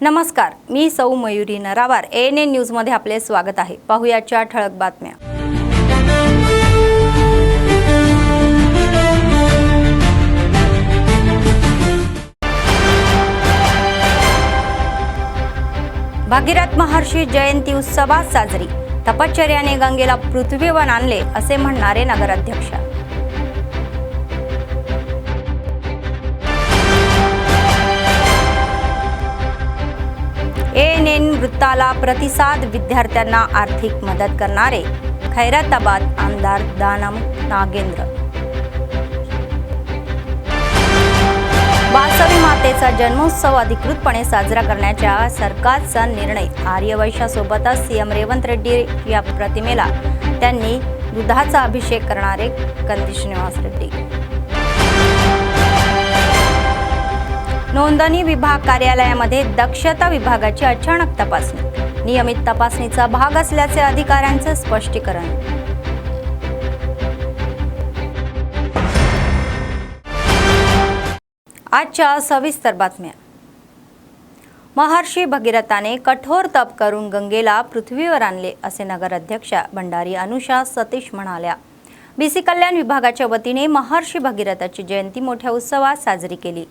नमस्कार, मी सौ Mayuri नरावार। ANN news मध्ये आपले स्वागत आहे। पाहुयाच्या ठळक बातम्या। भागीरथ महर्षी जयंती उत्सवात साजरी। तपश्चर्याने गंगेला पृथ्वीवर आणले असे म्हणणारे नगराध्यक्ष। ANN वृत्ताला प्रतिसाद। विद्यार्थ्यांना आर्थिक मदत करणारे खैरताबाद आमदार दानम नागेंद्र। वासवी मातेचा जन्मोत्सव अधिकृतपणे साजरा करण्याचा सरकारचा निर्णय। आर्यवैश्यासोबतच सीएम रेवंत रेड्डी या प्रतिमेला त्यांनी दुधाचा अभिषेक करणारे कंदी श्रीनिवास रेड्डी। नोंदणी विभाग कार्यालयामध्ये दक्षता विभागाची अचानक तपासणी। नियमित तपासणीचा भाग असल्याचे अधिकाऱ्यांचे स्पष्टीकरण। आजच्या सविस्तर बातम्या। महर्षी भगीरथाने कठोर तप करून गंगेला पृथ्वीवर आणले असे नगराध्यक्ष भंडारी अनुषा सतीश म्हणाल्या। बीसी कल्याण विभागाच्या वतीने महर्षी भगीरथाची जयंती मोठ्या उत्सवात साजरी केली।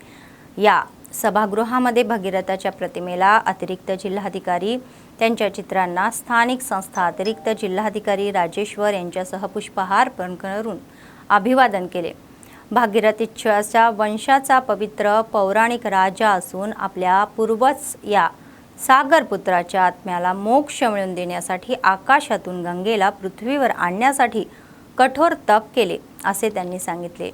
या सभागृहामध्ये भगीरथाच्या प्रतिमेला अतिरिक्त जिल्हाधिकारी, त्यांच्या चित्रांना स्थानिक संस्था अतिरिक्त जिल्हाधिकारी राजेश्वर यांच्यासह पुष्पहार अर्पण करून अभिवादन केले। भागीरथीच्या वंशाचा पवित्र पौराणिक राजा असून आपल्या पूर्वज या सागरपुत्राच्या आत्म्याला मोक्ष मिळवून देण्यासाठी आकाशातून गंगेला पृथ्वीवर आणण्यासाठी कठोर तप केले असे त्यांनी सांगितले।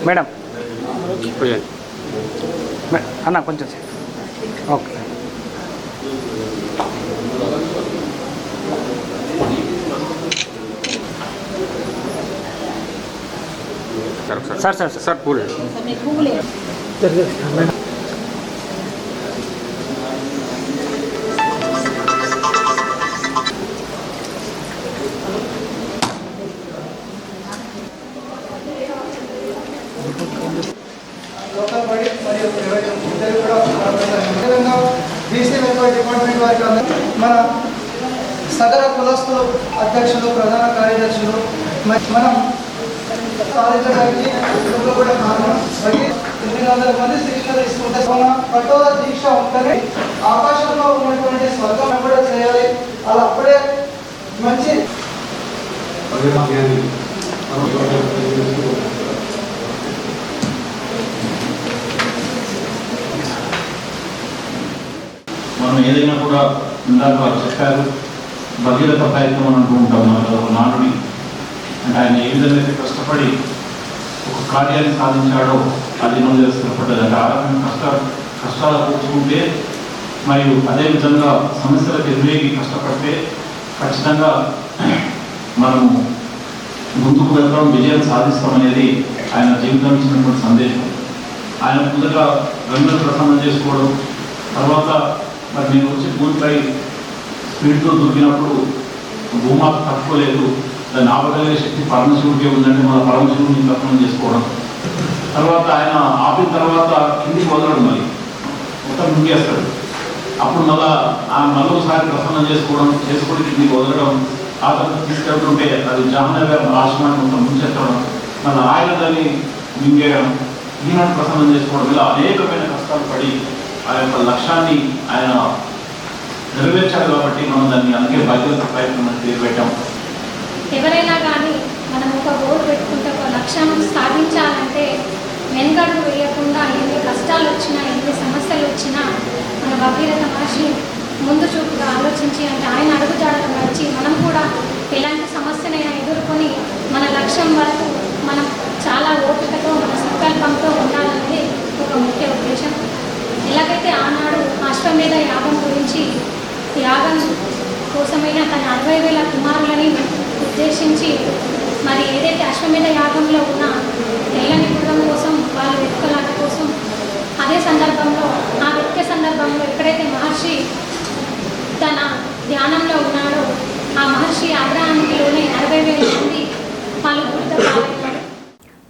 మేడం అన్న కొంచెం okay sir sir sir pool BC welfare department వారికి మన సగర కులస్తులు అధ్యక్షులు ప్రధాన కార్యదర్శులు మనం సాధించడానికి కూడా కారణం 800 మంది శిక్షణ తీసుకుంటే కఠోర దీక్ష ఉంటుంది। ఆకాశంలో ఉన్నటువంటి స్వర్గం కూడా చేయాలి, అలా అప్పుడే మంచి మనం ఏదైనా కూడా ఇందాక వారు చెప్పారు, భగీరథ ప్రయత్నం అని అంటూ ఉంటాం మనకు ఒక నానుడి. అంటే ఆయన ఏ విధంగా అయితే కష్టపడి ఒక కార్యాన్ని సాధించాడో అది మనం తెలుసుకున్నప్పటికీ అంటే ఆ రకమైన కష్టాలు కూర్చుకుంటే మరియు అదేవిధంగా సమస్యలకు ఎదురేగి కష్టపడితే ఖచ్చితంగా మనము ముందుకు వెళ్ళడం, విజయం సాధిస్తామనేది ఆయన జీవితం ఇచ్చినటువంటి సందేశం। ఆయన ముందుగా గంగను ప్రసన్నం చేసుకోవడం, తర్వాత మరి నేను వచ్చి భూమిపై స్పీడ్తో దూకినప్పుడు భూమాత తట్టుకోలేదు, దాన్ని ఆపగలిగే శక్తి పరమశివుడికి ఉందంటే మన పరమశివుడిని ప్రసన్నం చేసుకోవడం। తర్వాత ఆయన ఆపిన తర్వాత కిందికి వదలడం, మరి మొత్తం ముంగేస్తాడు, అప్పుడు మళ్ళీ ఒకసారి ప్రసన్నం చేసుకొని కిందికి వదలడం, ఆ తర్వాత తీసుకెళ్తుంటే అది జాహ్నవి ఆశ్రమాన్ని మొత్తం ముంచెత్తడం, మళ్ళీ ఆయన దాన్ని మింగేయడం, ఈనాడు ప్రసన్నం చేసుకోవడం, ఇలా అనేకమైన కష్టాలు పడి ఆ యొక్క లక్ష్యాన్ని ఆయన నెరవేర్చాడు। కాబట్టి మనం దాన్ని అందుకే భగీరథ ప్రయత్నం పేరు పెట్టాం। ఎవరైనా కానీ మనం ఒక గోల్ పెట్టుకుంటే ఒక లక్ష్యం సాధించాలంటే వెనుకడుగు వేయకుండా ఎన్ని కష్టాలు వచ్చినా ఎన్ని సమస్యలు వచ్చినా మన భగీరథ మహర్షి ముందు చూపుగా ఆలోచించి అంటే ఆయన అడుగుజాడలు నడిచి మనం కూడా ఎలాంటి సమస్యనైనా ఎదుర్కొని మన లక్ష్యం వరకు మనం చాలా ఓపికతో మన సంకల్పంతో ఉండాలనేది ఒక ముఖ్య ఉద్దేశం। ఎలాగైతే ఆనాడు అశ్వమేధ యాగం గురించి యాగం కోసమైనా తన 60,000 కుమారులని ఉద్దేశించి మరి ఏదైతే అశ్వమేధ యాగంలో ఉన్న తెల్లని గుర్రం కోసం వాళ్ళ వెతుకలాట కోసం అదే సందర్భంలో ఆ వెతుక సందర్భంలో ఎక్కడైతే మహర్షి తన ధ్యానంలో ఉన్నాడో ఆ మహర్షి ఆగ్రహానికి లోనే 60,000 మంది పాల్గొన్నారు।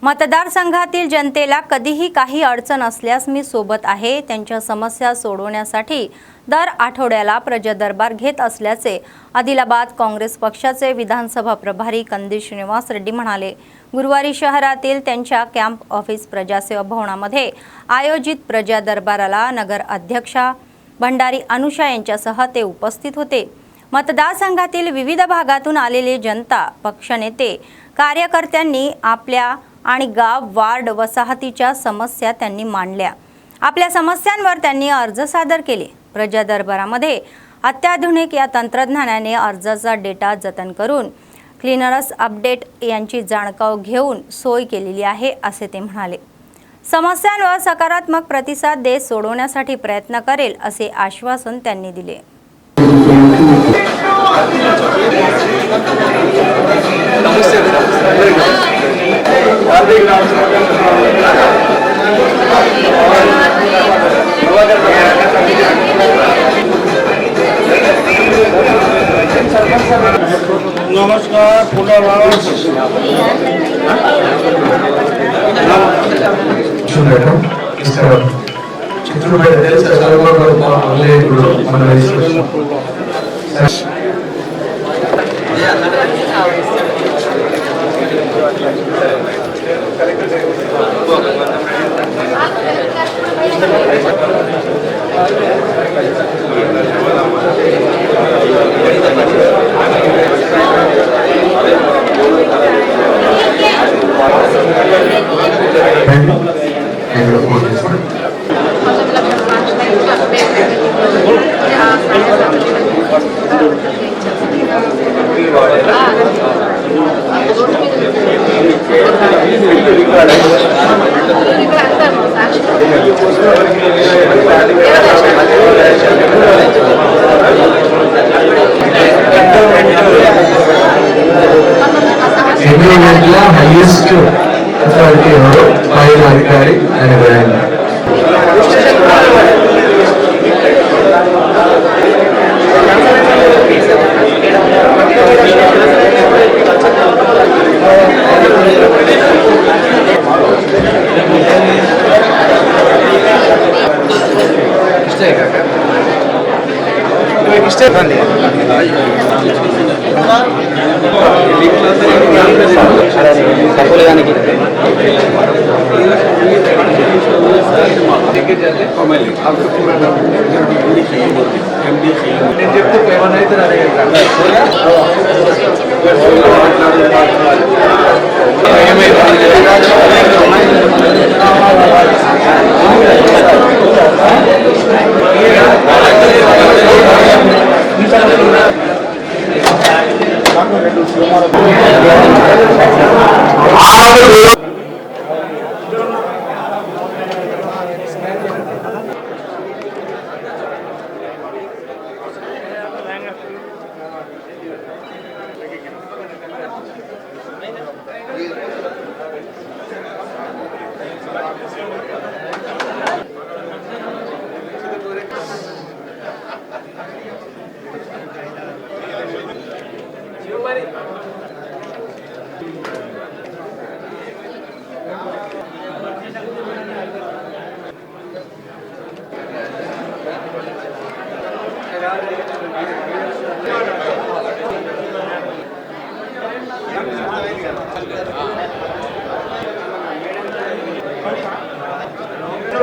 मतदारसंघातील जनतेला कधीही काही अडचण असल्यास मी सोबत आहे। त्यांच्या समस्या सोडवण्यासाठी दर आठवड्याला प्रजा दरबार घेत असल्याचे आदिलाबाद काँग्रेस पक्षाचे विधानसभा प्रभारी कंदी श्रीनिवास रेड्डी म्हणाले। गुरुवारी शहरातील त्यांच्या कॅम्प ऑफिस प्रजासेवा भवनामध्ये आयोजित प्रजा दरबाराला नगर अध्यक्षा भंडारी अनुषा यांच्यासह ते उपस्थित होते। मतदारसंघातील विविध भागातून आलेले जनता, पक्षनेते, कार्यकर्त्यांनी आपल्या आणि गाव, वार्ड, वसाहतीच्या समस्या त्यांनी मांडल्या। आपल्या समस्यांवर त्यांनी अर्ज सादर केले। प्रजा दरबारामध्ये अत्याधुनिक या तंत्रज्ञानाने अर्जाचा डेटा जतन करून क्लिनरस अपडेट यांची जाणकाव घेऊन सोय केलेली आहे असे ते म्हणाले। समस्यांवर सकारात्मक प्रतिसाद देत सोडवण्यासाठी प्रयत्न करेल असे आश्वासन त्यांनी दिले। नमस्कार చిత్రుడు తెలుసా మన హైయెస్ట్ అథారిటీ ఎవరు పైన అధికారి అని వ్రాయండి।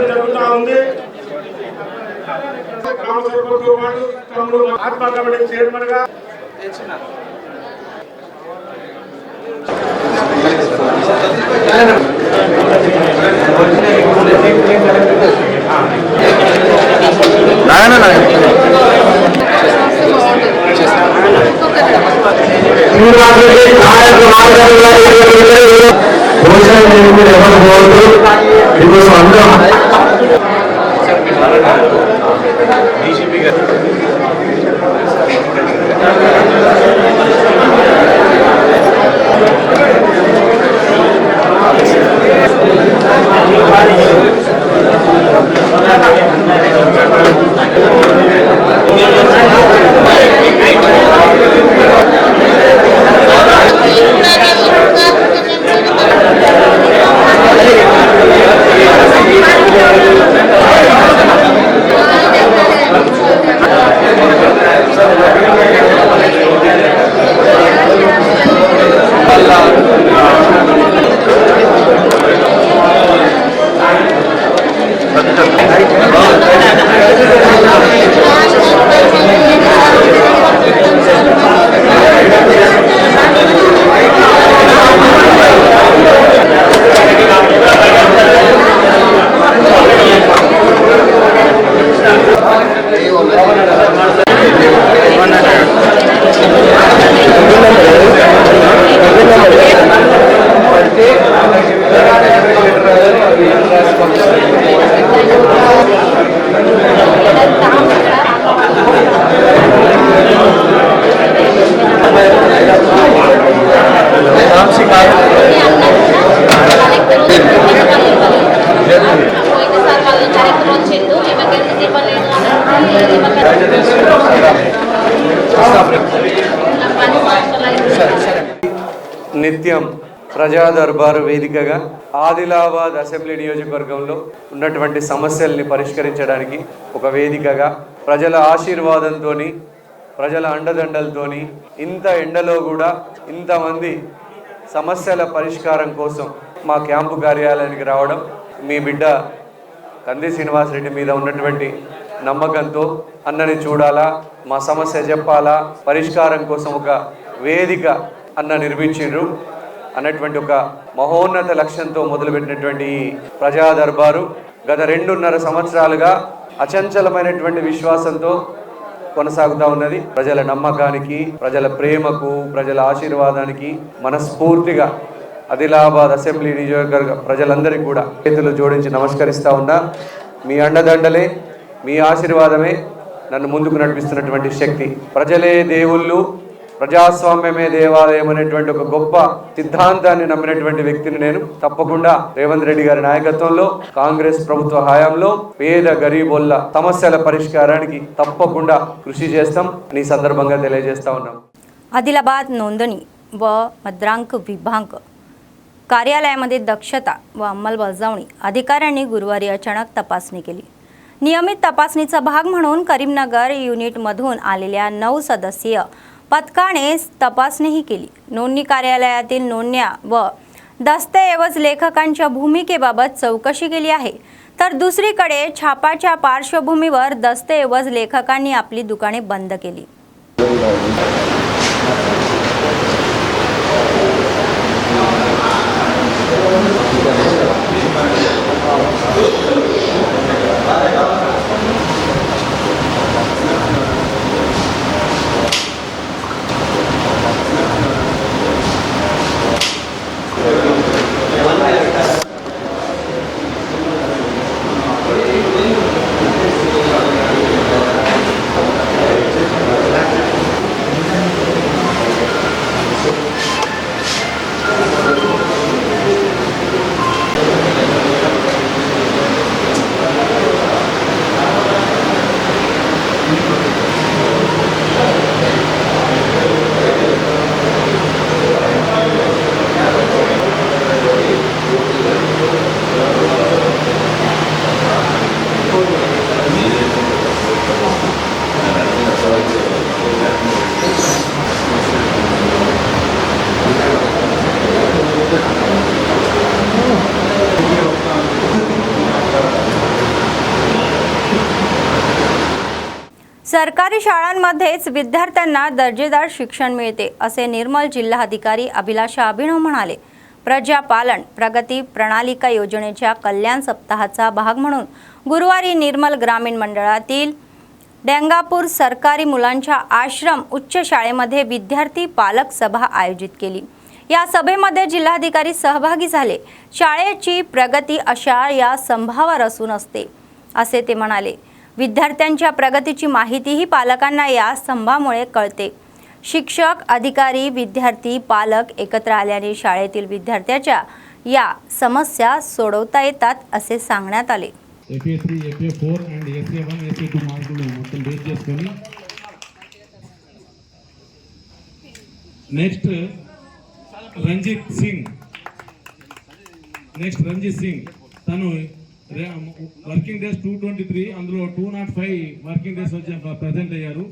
జరుగుతా ఉంది। ఆత్మ కమిటీ చైర్మన్ గా అందరం నిత్యం ప్రజా దర్బారు వేదికగా ఆదిలాబాద్ అసెంబ్లీ నియోజకవర్గంలో ఉన్నటువంటి సమస్యల్ని పరిష్కరించడానికి ఒక వేదికగా ప్రజల ఆశీర్వాదంతో, ప్రజల అండదండలతోని ఇంత ఎండలో కూడా ఇంతమంది సమస్యల పరిష్కారం కోసం మా క్యాంపు కార్యాలయానికి రావడం మీ బిడ్డ కంది శ్రీనివాసరెడ్డి మీద ఉన్నటువంటి నమ్మకంతో అన్నని చూడాలా, మా సమస్య చెప్పాలా, పరిష్కారం కోసం ఒక వేదిక అన్న నిర్మించిండ్రు అన్నటువంటి ఒక మహోన్నత లక్ష్యంతో మొదలుపెట్టినటువంటి ఈ ప్రజా దర్బారు గత 2.5 సంవత్సరాలుగా అచంచలమైనటువంటి విశ్వాసంతో కొనసాగుతూ ఉన్నది. ప్రజల నమ్మకానికి, ప్రజల ప్రేమకు, ప్రజల ఆశీర్వాదానికి మనస్ఫూర్తిగా ఆదిలాబాద్ అసెంబ్లీ నియోజకవర్గ ప్రజలందరికీ కూడా చేతులు జోడించి నమస్కరిస్తూ ఉన్నా. మీ అండదండలే, మీ ఆశీర్వాదమే నన్ను ముందుకు నడిపిస్తున్నటువంటి శక్తి. ప్రజలే దేవుళ్ళు, ప్రజాస్వామ్యమే దేవాలయం అనేటువంటి ఒక గొప్ప సిద్ధాంతాన్ని నమ్మినటువంటి వ్యక్తిని నేను. తప్పకుండా రేవంత్ రెడ్డి గారి నాయకత్వంలో కాంగ్రెస్ ప్రభుత్వ హయాంలో పేద గరీబోళ్ళ సమస్యల పరిష్కారానికి తప్పకుండా కృషి చేస్తాం అని ఈ संदर्भांगा తెలియజేస్తా ఉన్నాం. आदिलाबाद नोंदणी व मुद्रांक विभाग कार्यालयामध्ये दक्षता व अंमलबजावणी अधिकाऱ्यांनी गुरुवारी अचानक तपासणी केली. नियमित तपासणीचा भाग म्हणून करीमनगर युनिटमधून आलेल्या 9 सदस्यीय पथकाने तपासणीही केली. नोंदणी कार्यालयातील नोंदण्या व दस्तऐवज लेखकांच्या भूमिकेबाबत चौकशी केली आहे. तर दुसरीकडे छापाच्या पार्श्वभूमीवर दस्तऐवज लेखकांनी आपली दुकाने बंद केली. सरकारी शाळांमध्येच विद्यार्थ्यांना दर्जेदार शिक्षण मिळते असे निर्मल जिल्हाधिकारी अभिलाषा अभिनव म्हणाले. प्रजापालन प्रगती प्रणालिका योजनेच्या कल्याण सप्ताहाचा भाग म्हणून गुरुवारी निर्मल ग्रामीण मंडळातील डेंगापूर सरकारी मुलांच्या आश्रम उच्च शाळेमध्ये विद्यार्थी पालक सभा आयोजित केली. या सभेमध्ये जिल्हाधिकारी सहभागी झाले. शाळेची प्रगती अशा या स्तंभावर असून असते असे ते म्हणाले. विद्यार्थ्यांच्या प्रगतीची माहितीही पालकांना या स्तंभामुळे कळते. शिक्षक, अधिकारी, विद्यार्थी, पालक एकत्र आल्याने शाळेतील विद्यार्थ्याच्या या समस्या सोडवता येतात असे सांगण्यात आले. FA3, FA4 and FA1, FA2 మార్కులు మొత్తం బేస్ చేసుకొని నెక్స్ట్ రంజిత్ సింగ్ తను వర్కింగ్ డేస్ 223 అందులో 205 వర్కింగ్ డేస్ వచ్చి ప్రెజెంట్ అయ్యారు.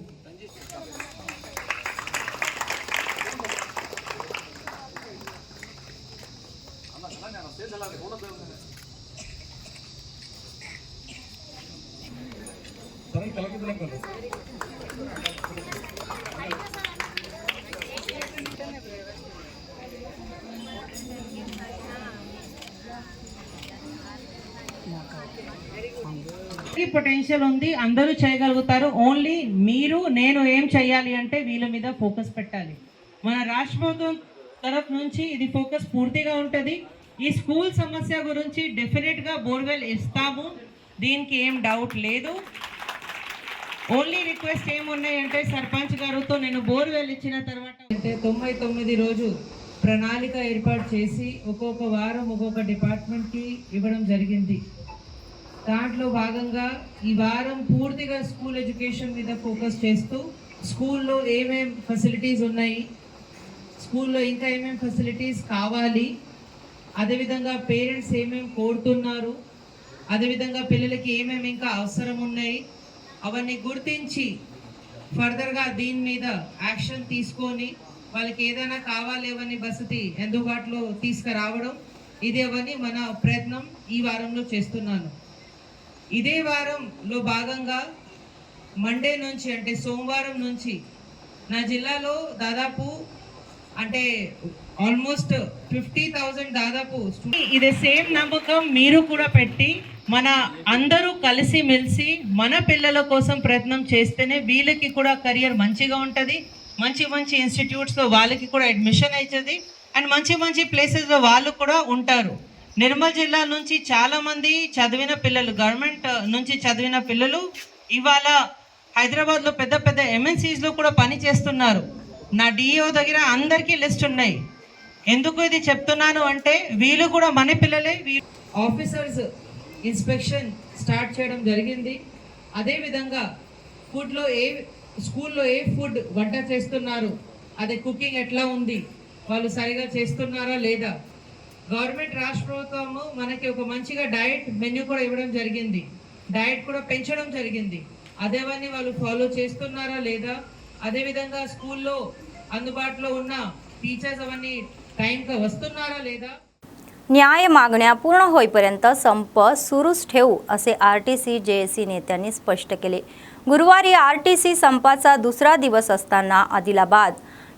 పొటెన్షియల్ ఉంది, అందరూ చేయగలుగుతారు. ఓన్లీ మీరు నేను ఏం చేయాలి అంటే వీళ్ళ మీద ఫోకస్ పెట్టాలి. మన రాష్ట్ర ప్రభుత్వం తరఫు నుంచి ఇది ఫోకస్ పూర్తిగా ఉంటుంది. ఈ స్కూల్ సమస్య గురించి డెఫినెట్గా బోర్వెల్ ఇస్తాము, దీనికి ఏం డౌట్ లేదు. ఓన్లీ రిక్వెస్ట్ ఏమున్నాయంటే సర్పంచ్ గారితో నేను బోర్వెల్ ఇచ్చిన తర్వాత అంటే 99 రోజు ప్రణాళిక ఏర్పాటు చేసి ఒక్కొక్క వారం ఒక్కొక్క డిపార్ట్మెంట్కి ఇవ్వడం జరిగింది. దాంట్లో భాగంగా ఈ వారం పూర్తిగా స్కూల్ ఎడ్యుకేషన్ మీద ఫోకస్ చేస్తూ స్కూల్లో ఏమేం ఫెసిలిటీస్ ఉన్నాయి, స్కూల్లో ఇంకా ఏమేమి ఫెసిలిటీస్ కావాలి, అదేవిధంగా పేరెంట్స్ ఏమేమి కోరుతున్నారు, అదేవిధంగా పిల్లలకి ఏమేమి ఇంకా అవసరం ఉన్నాయి, అవన్నీ గుర్తించి ఫర్దర్గా దీని మీద యాక్షన్ తీసుకొని వాళ్ళకి ఏదైనా కావాలేవని వసతి అందుబాటులో తీసుకురావడం, ఇదేవని మన ప్రయత్నం ఈ వారంలో చేస్తున్నాను. ఇదే వారంలో భాగంగా మండే నుంచి అంటే సోమవారం నుంచి నా జిల్లాలో దాదాపు అంటే ఆల్మోస్ట్ 50,000 దాదాపు ఇదే సేమ్ నమ్మకం మీరు కూడా పెట్టి మన అందరూ కలిసి మెలిసి మన పిల్లల కోసం ప్రయత్నం చేస్తేనే వీళ్ళకి కూడా కెరియర్ మంచిగా ఉంటుంది, మంచి మంచి ఇన్స్టిట్యూట్స్లో వాళ్ళకి కూడా అడ్మిషన్ అవుతుంది అండ్ మంచి మంచి ప్లేసెస్లో వాళ్ళు కూడా ఉంటారు. నిర్మల్ జిల్లా నుంచి చాలామంది చదివిన పిల్లలు, గవర్నమెంట్ నుంచి చదివిన పిల్లలు ఇవాళ హైదరాబాద్లో పెద్ద పెద్ద MNCsలో కూడా పని చేస్తున్నారు. నా డిఓ దగ్గర అందరికీ లిస్ట్ ఉన్నాయి. ఎందుకు ఇది చెప్తున్నాను అంటే వీళ్ళు కూడా మన పిల్లలే. ఆఫీసర్స్ ఇన్స్పెక్షన్ స్టార్ట్ చేయడం జరిగింది. అదేవిధంగా ఫుడ్లో స్కూల్లో ఏ ఫుడ్ వంట చేస్తున్నారు, అదే కుకింగ్ ఎట్లా ఉంది, వాళ్ళు సరిగా చేస్తున్నారా లేదా. గవర్నమెంట్ రాష్ట్ర ప్రభుత్వము మనకి ఒక మంచిగా డయట్ మెన్యూ కూడా ఇవ్వడం జరిగింది, డయట్ కూడా పెంచడం జరిగింది. అదేవన్నీ వాళ్ళు ఫాలో చేస్తున్నారా లేదా, అదేవిధంగా స్కూల్లో అందుబాటులో ఉన్న टीचर्स అవన్నీ टाइमला वस्तुनारा లేదా. न्याय मागण्या पूर्ण होईपर्यंत संप सुरूच ठेवू असे आरटीसी जेएसी नेत्यांनी स्पष्ट केले. गुरुवारी आरटीसी संपाचा दुसरा दिवस असताना आदिलाबाद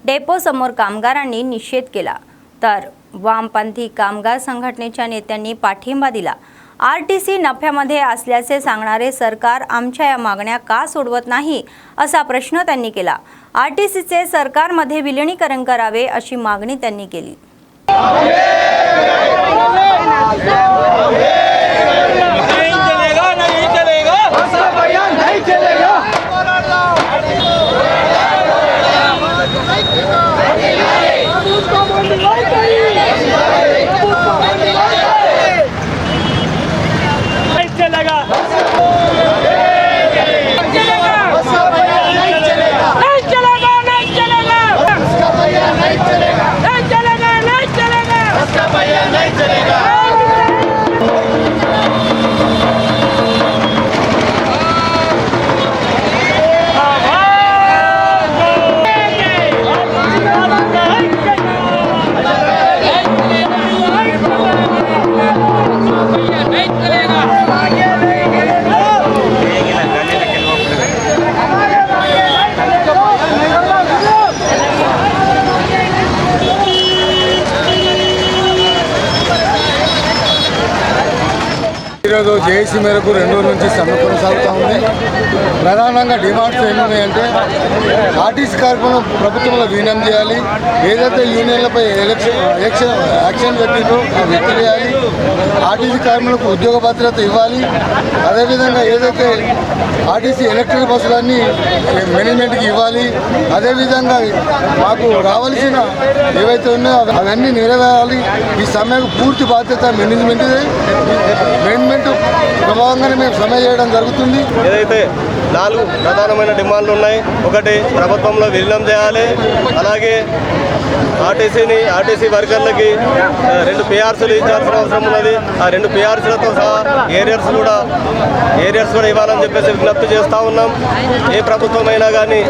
डेपो समोर कामगारांनी निषेध केला, तर वामपंथी कामगार संघटनेच्या नेत्यांनी पाठिंबा दिला. आरटीसी नफ्यामध्ये असल्याचे सांगणारे सरकार आमच्या या मागण्या का सोडवत नाही असा प्रश्न त्यांनी केला. आरटीसीचे सरकारमध्ये विलीनीकरण करावे अशी मागणी त्यांनी केली. ఈరోజు జేఏసీ మేరకు 2 రోజుల నుంచి సమ్మె కొనసాగుతూ ఉంది. ప్రధానంగా డిమాండ్స్ ఏమున్నాయంటే ఆర్టీసీ కార్మికులను ప్రభుత్వంలో విలీనం చేయాలి, ఏదైతే యూనియన్లపై యాక్షన్ పెట్టిందో అది ఎత్తివేయాలి, ఆర్టీసీ కార్మికులకు ఉద్యోగ భద్రత ఇవ్వాలి, అదేవిధంగా ఏదైతే ఆర్టీసీ ఎలక్ట్రిక్ బస్సులన్నీ మేనేజ్మెంట్కి ఇవ్వాలి, అదేవిధంగా మాకు రావాల్సిన ఏవైతే ఉన్నాయో అవన్నీ నెరవేరాలి. ఈ సమ్మెకు పూర్తి బాధ్యత మేనేజ్మెంట్దే. మేనేజ్మెంట్ ప్రభావంగానే మేము సమ్మె చేయడం జరుగుతుంది. ఏదైతే 4 ప్రధానమైన డిమాండ్లు ఉన్నాయి. ఒకటి, ప్రభుత్వంలో విలీనం చేయాలి. అలాగే ఆర్టీసీ వర్కర్లకి 2 PRCలు ఇచ్చాల్సిన అవసరం ఉన్నది. ఆ 2 PRCలతో సహా ఏరియర్స్ కూడా ఇవ్వాలని చెప్పేసి విజ్ఞప్తి చేస్తూ ఉన్నాం. ఏ ప్రభుత్వం అయినా కానీ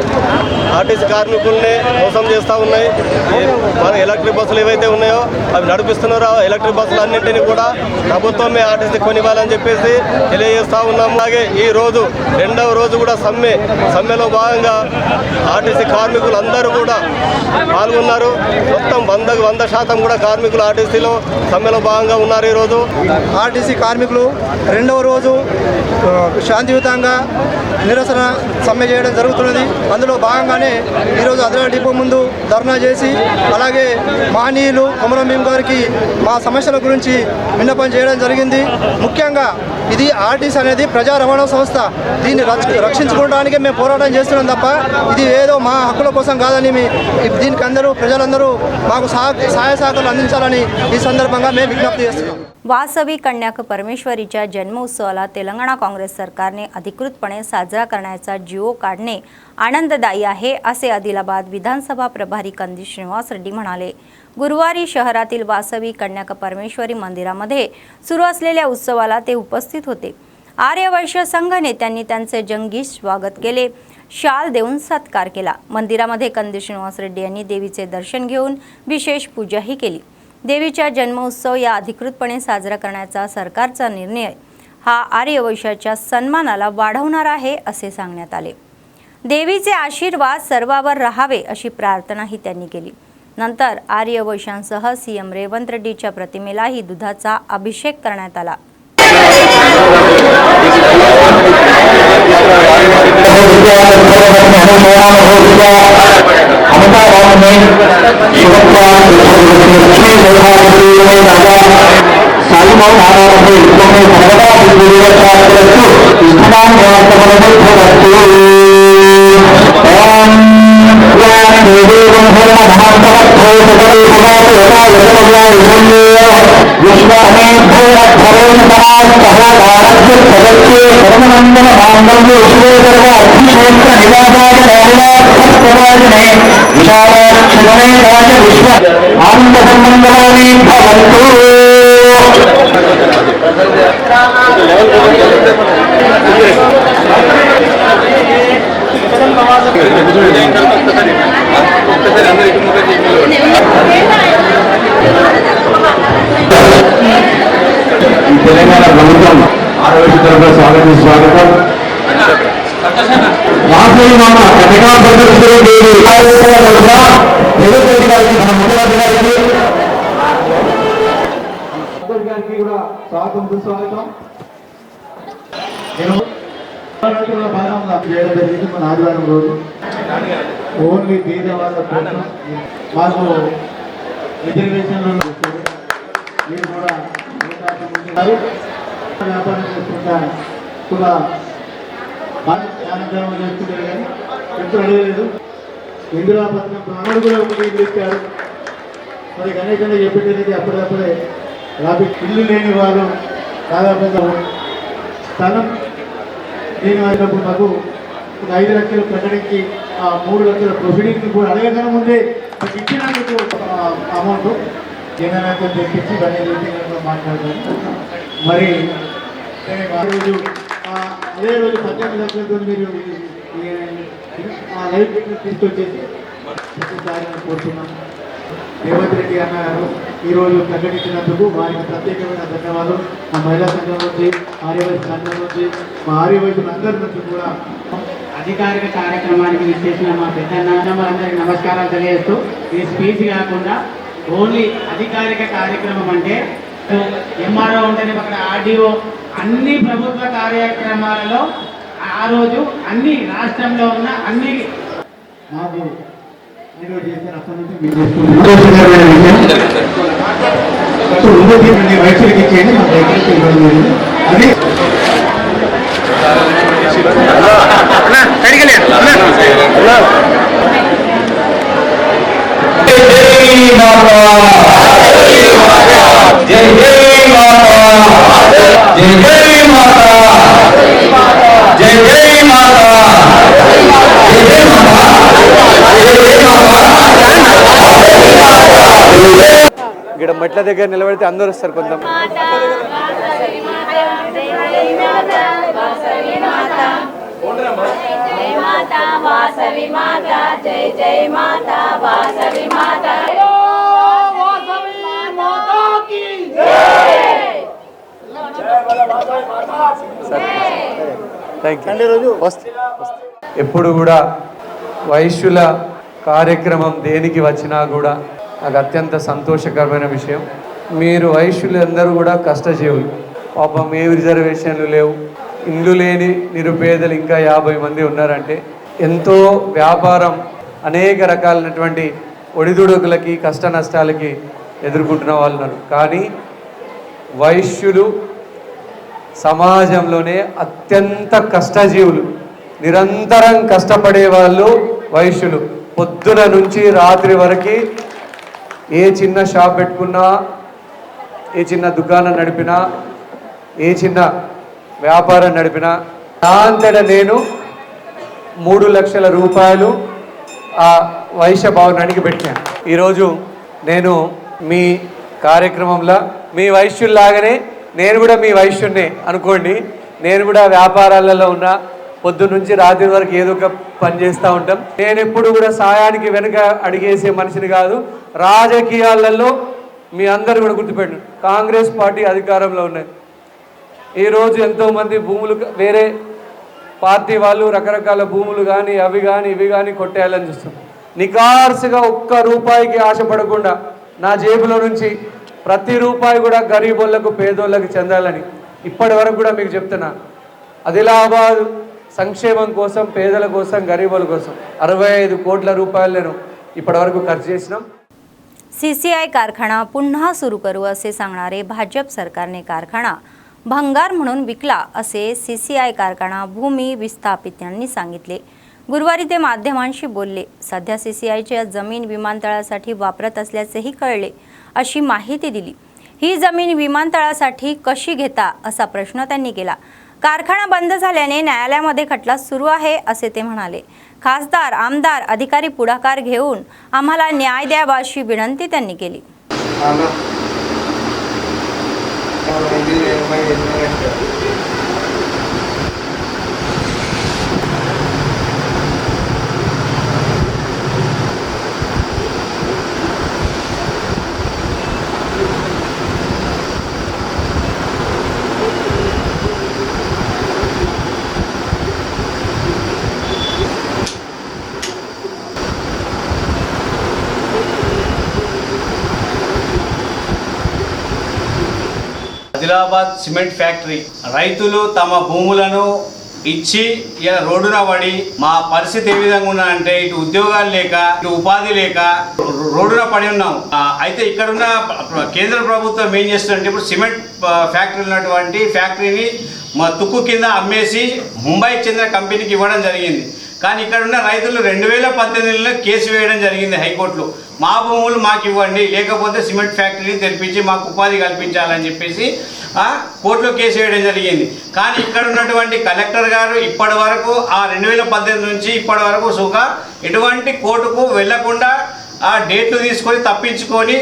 ఆర్టీసీ కార్మికుల్ని మోసం చేస్తూ ఉన్నాయి. మన ఎలక్ట్రిక్ బస్సులు ఏవైతే ఉన్నాయో అవి నడిపిస్తున్నారో ఎలక్ట్రిక్ బస్సులు అన్నింటినీ కూడా ప్రభుత్వమే ఆర్టీసీ కొనివ్వాలని చెప్పేసి తెలియజేస్తూ ఉన్నాం. అలాగే ఈ రోజు 2వ రోజు కూడా సమ్మెలో భాగంగా ఆర్టీసీ కార్మికులు అందరూ కూడా పాల్గొన్నారు. మొత్తం 100% కూడా కార్మికులు ఆర్టీసీలో సమ్మెలో భాగంగా ఉన్నారు. ఈరోజు ఆర్టీసీ కార్మికులు 2వ రోజు శాంతియుతంగా నిరసన సమ్మె చేయడం జరుగుతున్నది. అందులో భాగంగానే ఈరోజు ఆదిలాబాద్ డిపో ముందు ధర్నా చేసి అలాగే మానీయులు కొమరం భీమ్ గారికి మా సమస్యల గురించి విన్నపం చేయడం జరిగింది. ముఖ్యంగా ఇది ఆర్టీసీ అనేది ప్రజా రవాణా సంస్థ. దీన్ని రక్షించుకోవడానికే మేము పోరాటం చేస్తున్నాం తప్ప ఇది ఏదో మా హక్కుల కోసం కాదని దీనికి ప్రజలందరూ మాకు సహాయ సహకారాలు अंदिंచాలని ఈ సందర్భంగా మేము విజ్ఞప్తి చేస్తున్నాం. वासवी कन्याक परमेश्वरीच्या जन्मोत्सवाला तेलंगणा काँग्रेस सरकारने अधिकृतपणे साजरा करण्याचा जीओ काढणे आनंददायी आहे असे आदिलाबाद विधानसभा प्रभारी कंदी श्रीनिवास रेड्डी म्हणाले. गुरुवारी शहरातील वासवी कन्याक परमेश्वरी मंदिरामध्ये सुरू असलेल्या उत्सवाला ते उपस्थित होते. आर्यवैश्य संघ नेत्यांनी त्यांचे जंगी स्वागत केले, शाल देऊन सत्कार केला. मंदिरामध्ये कंदी श्रीनिवास रेड्डी यांनी देवीचे दर्शन घेऊन विशेष पूजाही केली. देवीचा जन्मोत्सव या अधिकृतपणे साजरा करण्याचा सरकारचा निर्णय हा आर्यवैश्याच्या सन्मानाला वाढवणार आहे असे सांगण्यात आले. देवीचे आशीर्वाद सर्वावर राहावे अशी प्रार्थनाही त्यांनी केली. नंतर आर्यवैश्यांसह सीएम रेवंत रेड्डीच्या प्रतिमेलाही दुधाचा अभिषेक करण्यात आला. తెలంగాణ ప్రభుత్వం ఆరోగ్య తరఫున స్వాగతం. వాసవి మాత కన్యకా పరమేశ్వరి దేవి గారికి కూడా స్వాగతం సుస్వాగతం. నేను భాగంగా చేయడం జరిగింది మన ఆదివారం రోజు. ఓన్లీ బీద వాళ్ళ కోసం మాకు రిజర్వేషన్లు మీరు కూడా వ్యాపారం చేసుకుంటా కూడా ధ్యానం చేసుకుంటారు కానీ ఎప్పుడు అడగలేదు. ఇందిరా పథకం ప్రాణులు కూడా ఒక నీళ్ళు ఇచ్చారు. మరి అనేకంగా చెప్పేది అప్పుడప్పుడే ఇల్లు లేని వారు దాదాపుగా స్థలం నేను అయినప్పుడు నాకు 5 లక్షలు ప్రకటించి ఆ 3 లక్షల ప్రొసీడింగ్ని కూడా అడగగానే ముందే నాకు ఇచ్చినందుకు అమౌంట్ జనాలతో తెప్పించి ఇవన్నీ మాట్లాడతాను. మరి రోజు అదే రోజు 18 లక్షలతో మీరు లైఫ్ తీసుకొచ్చేసి కోరుతున్నాం. రేవంత్ రెడ్డి అన్న గారు ఈరోజు ప్రకటించినందుకు వారికి ప్రత్యేకమైన ధన్యవాదాలు. మా మహిళా సంఘం నుంచి, ఆర్యవైశ్య సంఘం నుంచి, మా ఆర్యవైశ్యులు అందరి నుంచి కూడా అధికారిక కార్యక్రమానికి విచ్చేసిన మా పెద్దలందరికీ నమస్కారాలు తెలియజేస్తూ, ఈ స్పీచ్ కాకుండా ఓన్లీ అధికారిక కార్యక్రమం అంటే ఎంఆర్ఓ ఉంటేనే అక్కడ ఆర్డీఓ అన్ని ప్రభుత్వ కార్యక్రమాలలో ఆ రోజు అన్ని రాష్ట్రంలో ఉన్న అన్ని మాకు వైద్యులకి ఇచ్చేయండి. మా దగ్గరికి ఇవ్వడం జరిగింది. అది ఇక్కడ మెట్ల దగ్గర నిలబడితే అందరూ వస్తారు. కొంత ఎప్పుడు కూడా వైశ్యుల కార్యక్రమం దేనికి వచ్చినా కూడా నాకు అత్యంత సంతోషకరమైన విషయం. మీరు వైశ్యులు అందరూ కూడా కష్టజీవులు. పాపం ఏ రిజర్వేషన్లు లేవు, ఇండ్లు లేని నిరుపేదలు ఇంకా 50 మంది ఉన్నారంటే ఎంతో వ్యాపారం అనేక రకాలైనటువంటి ఒడిదుడుకులకి కష్ట నష్టాలకి ఎదుర్కొంటున్న వాళ్ళు ఉన్నారు. కానీ వైశ్యులు సమాజంలోనే అత్యంత కష్టజీవులు, నిరంతరం కష్టపడే వాళ్ళు వైశ్యులు. పొద్దున నుంచి రాత్రి వరకు ఏ చిన్న షాప్ పెట్టుకున్నా, ఏ చిన్న దుకాణం నడిపినా, ఏ చిన్న వ్యాపారం నడిపినా నా అంతటా నేను 3 లక్షల రూపాయలు ఆ వైశ్య భవనానికి పెట్టాను. ఈరోజు నేను మీ కార్యక్రమంలో మీ వైశ్యుల్లాగానే నేను కూడా మీ వైశ్యున్నే అనుకోండి. నేను కూడా వ్యాపారాలలో ఉన్న పొద్దు నుంచి రాత్రి వరకు ఏదో ఒక పని చేస్తూ ఉంటాం. నేను ఎప్పుడు కూడా సాయానికి వెనుక అడిగేసే మనిషిని కాదు. రాజకీయాలలో మీ అందరు కూడా గుర్తుపెట్టండి, కాంగ్రెస్ పార్టీ అధికారంలో ఉన్నాయి. ఈరోజు ఎంతోమంది భూములు వేరే పార్టీ వాళ్ళు రకరకాల భూములు కానీ అవి కానీ ఇవి కానీ కొట్టేయాలని చూస్తున్నారు. నికార్సుగా ఒక్క రూపాయికి ఆశపడకుండా నా జేబులో నుంచి ప్రతి రూపాయి కూడా గరీబోళ్ళకు పేదోళ్ళకి చెందాలని ఇప్పటి వరకు కూడా మీకు చెప్తున్నా. ఆదిలాబాద్ సంక్షేమం కోసం, పేదల కోసం, గరీబుల కోసం 65 కోట్ల రూపాయలు నేను इప్పటి వరకు ఖర్చు చేసినాం. CCI कारखाना पुन्हा सुरू करू असे सांगणारे भाजप सरकारने कारखाना भंगार म्हणून विकला असे CCI कारखाना भूमी विस्थापितांनी सांगितले. गुरुवारी ते माध्यमांशी बोलले. सध्या CCIच्या जमीन विमानतळासाठी वापरत असल्याचेही कळले अशी माहिती दिली. ही जमीन विमानतळासाठी कशी घेता असा प्रश्न त्यांनी केला. कारखाना बंद झाल्याने न्यायालयामध्ये खटला सुरू आहे असे ते म्हणाले. खासदार, आमदार, अधिकारी पुढाकार घेऊन आम्हाला न्याय द्यावा अशी विनंती त्यांनी केली. ఆదిలాబాద్ సిమెంట్ ఫ్యాక్టరీ రైతులు తమ భూములను ఇచ్చి ఇలా రోడ్డున పడి మా పరిస్థితి ఏ విధంగా ఉన్నదంటే ఇటు ఉద్యోగాలు లేక, ఇటు ఉపాధి లేక రోడ్డున పడి ఉన్నాం. అయితే ఇక్కడున్న కేంద్ర ప్రభుత్వం ఏం చేస్తుందంటే ఇప్పుడు సిమెంట్ ఫ్యాక్టరీ ఉన్నటువంటి ఫ్యాక్టరీని మా తుక్కు కింద అమ్మేసి ముంబైకి చెందిన కంపెనీకి ఇవ్వడం జరిగింది. కానీ ఇక్కడ ఉన్న రైతులు 2018లో కేసు వేయడం జరిగింది హైకోర్టులో. మా భూములు మాకు ఇవ్వండి, లేకపోతే సిమెంట్ ఫ్యాక్టరీని తెరిపించి మాకు ఉపాధి కల్పించాలని చెప్పేసి కోర్టులో కేసు వేయడం జరిగింది. కానీ ఇక్కడ ఉన్నటువంటి కలెక్టర్ గారు ఇప్పటి వరకు ఆ 2018 నుంచి ఇప్పటి వరకు సుగా ఎటువంటి కోర్టుకు వెళ్లకుండా ఆ డేట్లు తీసుకొని తప్పించుకొని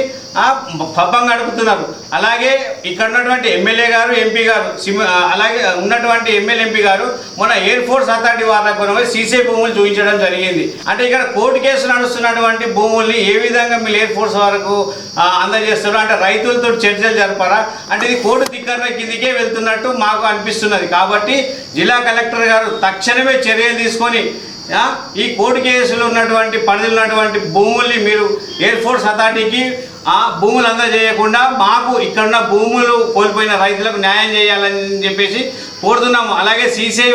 పబ్బం గడుపుతున్నారు. అలాగే ఇక్కడ ఉన్నటువంటి ఎమ్మెల్యే గారు, ఎంపీ గారు, అలాగే ఉన్నటువంటి ఎమ్మెల్యే ఎంపీ గారు మొన్న ఎయిర్ ఫోర్స్ అథారిటీ వాళ్ళకు సీసీ భూములు చూపించడం జరిగింది. అంటే ఇక్కడ కోర్టు కేసు నడుస్తున్నటువంటి భూముల్ని ఏ విధంగా మీరు ఎయిర్ ఫోర్స్ వరకు అందజేస్తారు? అంటే రైతులతో చర్చలు జరపరా? అంటే ఇది కోర్టు ధిక్కరణ కిందికే వెళ్తున్నట్టు మాకు అనిపిస్తున్నది. కాబట్టి జిల్లా కలెక్టర్ గారు తక్షణమే చర్యలు తీసుకొని ఈ కోర్టు కేసులు ఉన్నటువంటి పరిధిలో ఉన్నటువంటి భూముల్ని మీరు ఎయిర్ ఫోర్స్ అథారిటీకి ఆ భూములు అందజేయకుండా మాకు ఇక్కడున్న భూములు కోల్పోయిన రైతులకు న్యాయం చేయాలని చెప్పేసి కోరుతున్నాము. అలాగే సీసీ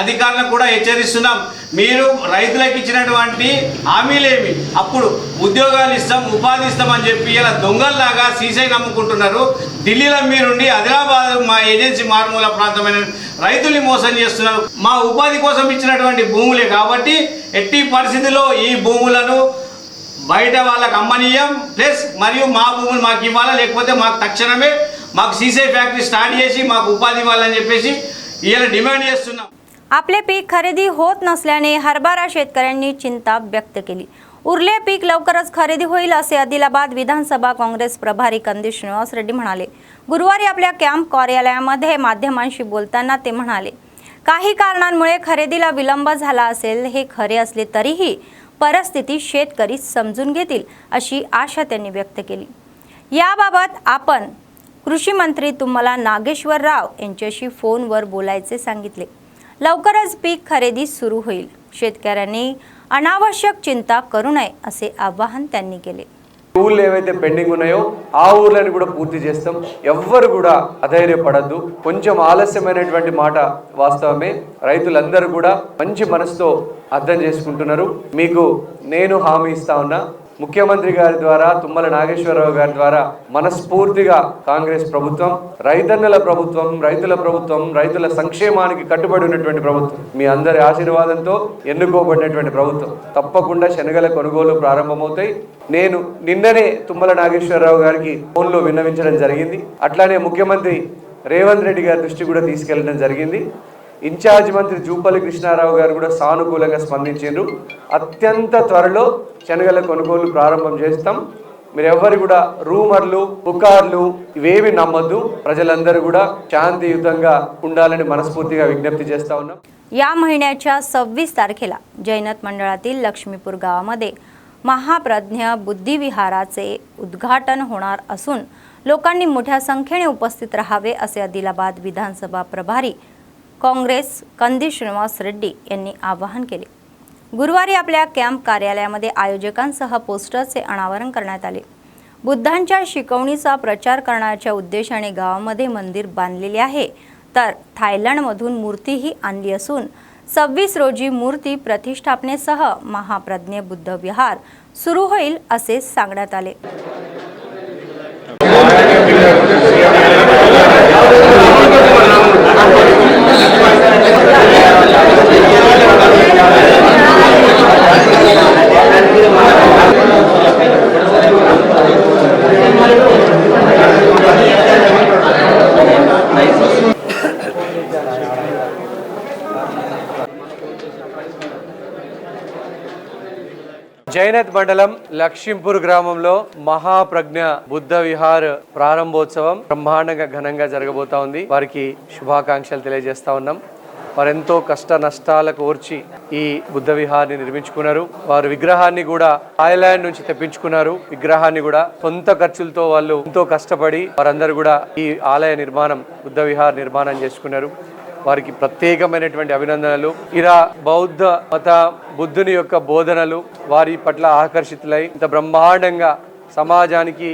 అధికారులకు కూడా హెచ్చరిస్తున్నాం. మీరు రైతులకు ఇచ్చినటువంటి హామీలేమి, అప్పుడు ఉద్యోగాలు ఇస్తాం, ఉపాధి ఇస్తామని చెప్పి ఇలా దొంగల్లాగా సీసీ నమ్ముకుంటున్నారు. ఢిల్లీలో మీరుండి ఆదిలాబాద్ మా ఏజెన్సీ మారుమూల ప్రాంతమైన రైతుల్ని మోసం చేస్తున్నారు. మా ఉపాధి కోసం ఇచ్చినటువంటి భూములే కాబట్టి ఎట్టి పరిస్థితుల్లో ఈ భూములను బయట వాళ్ళకి అమ్మనీయం, ప్లస్ మరియు మా భూములు మాకు ఇవ్వాలా, లేకపోతే మాకు తక్షణమే మాకు సీసీ ఫ్యాక్టరీ స్టార్ట్ చేసి మాకు ఉపాధి ఇవ్వాలని చెప్పేసి ఇలా డిమాండ్ చేస్తున్నాం. आपले पीक खरेदी होत नसल्याने हरभरा शेतकऱ्यांनी चिंता व्यक्त केली. उरले पीक लवकरच खरेदी होईल असे आदिलाबाद विधानसभा काँग्रेस प्रभारी कंदी श्रीनिवास रेड्डी म्हणाले. गुरुवारी आपल्या कॅम्प कार्यालयामध्ये माध्यमांशी बोलताना ते म्हणाले, काही कारणांमुळे खरेदीला विलंब झाला असेल हे खरे असले तरीही परिस्थिती शेतकरी समजून घेतील अशी आशा त्यांनी व्यक्त केली. याबाबत आपण कृषी मंत्री तुम्हाला नागेश्वर राव यांच्याशी फोनवर बोलायचे सांगितले. लवकरच पीक खरेदी सुरू होईल. शेतकऱ्यांनी अनावश्यक चिंता करू नये असे आवाहन त्यांनी केले. ఊళ్ళు ఏవైతే పెండింగ్ ఉన్నాయో ఆ ఊర్లను కూడా పూర్తి చేస్తాం. ఎవ్వరు కూడా అధైర్యపడద్దు. కొంచెం ఆలస్యమైనటువంటి మాట వాస్తవమే. రైతులందరూ కూడా మంచి మనసుతో అర్థం చేసుకుంటున్నారు. మీకు నేను హామీ ఇస్తా ఉన్నా, ముఖ్యమంత్రి గారి ద్వారా తుమ్మల నాగేశ్వరరావు గారి ద్వారా మనస్ఫూర్తిగా కాంగ్రెస్ ప్రభుత్వం రైతన్నల ప్రభుత్వం, రైతుల ప్రభుత్వం, రైతుల సంక్షేమానికి కట్టుబడి ఉన్నటువంటి ప్రభుత్వం, మీ అందరి ఆశీర్వాదంతో ఎన్నుకోబడినటువంటి ప్రభుత్వం. తప్పకుండా శనగల కొనుగోలు ప్రారంభమవుతాయి. నేను నిన్ననే తుమ్మల నాగేశ్వరరావు గారికి ఫోన్లో విన్నవించడం జరిగింది. అట్లానే ముఖ్యమంత్రి రేవంత్ రెడ్డి గారి దృష్టి కూడా తీసుకెళ్లడం జరిగింది. ఇన్ఛార్జ్ మంత్రి జూపల్లి కృష్ణారావు గారు కూడా సానుకూలంగా స్పందించారు. అత్యంత త్వరలో శనగల కొనుగోలు ప్రారంభం చేస్తాం. మీరు ఎవరు కూడా రూమర్లు, పుకార్లు ఇవేవి नम्मद्दू. ప్రజలందరూ కూడా శాంతియుతంగా ఉండాలని మనస్ఫూర్తిగా విజ్ఞప్తి చేస్తా ఉన్నాం. या महिन्याच्या 26 तारखेला जैनत मंडळातील लक्ष्मीपूर गावामध्ये महाप्रज्ञ बुद्धिविहाराचे उद्घाटन होणार असून लोकांनी मोठ्या संख्येने उपस्थित राहावे असे आदिलाबाद विधानसभा प्रभारी काँग्रेस कंदी श्रीनिवास रेड्डी यांनी आवाहन केले. गुरुवारी आपल्या कॅम्प कार्यालयामध्ये आयोजकांसह पोस्टरचे अनावरण करण्यात आले. बुद्धांच्या शिकवणीचा प्रचार करण्याच्या उद्देशाने गावामध्ये मंदिर बांधलेले आहे, तर थायलंडमधून मूर्तीही आणली असून 26 रोजी मूर्ती प्रतिष्ठापनेसह महाप्रज्ञ बुद्ध विहार सुरू होईल असे सांगण्यात आले. జైనత్ మండలం లక్ష్మీపూర్ గ్రామంలో మహాప్రజ్ఞ బుద్ధ విహార్ ప్రారంభోత్సవం బ్రహ్మాండంగా ఘనంగా జరగబోతా ఉంది. వారికి శుభాకాంక్షలు తెలియజేస్తా ఉన్నాం. వారెంతో కష్ట నష్టాలకు ఓర్చి ఈ బుద్ధ విహార్ని నిర్మించుకున్నారు. వారు విగ్రహాన్ని కూడా థాయిలాండ్ నుంచి తెప్పించుకున్నారు. విగ్రహాన్ని కూడా సొంత ఖర్చులతో వాళ్ళు ఎంతో కష్టపడి వారందరూ కూడా ఈ ఆలయ నిర్మాణం, బుద్ధ విహార్ నిర్మాణం చేసుకున్నారు. వారికి ప్రత్యేకమైనటువంటి అభినందనలు. ఇలా బౌద్ధ మత బుద్ధుని యొక్క బోధనలు వారి పట్ల ఆకర్షితులై ఇంత బ్రహ్మాండంగా సమాజానికి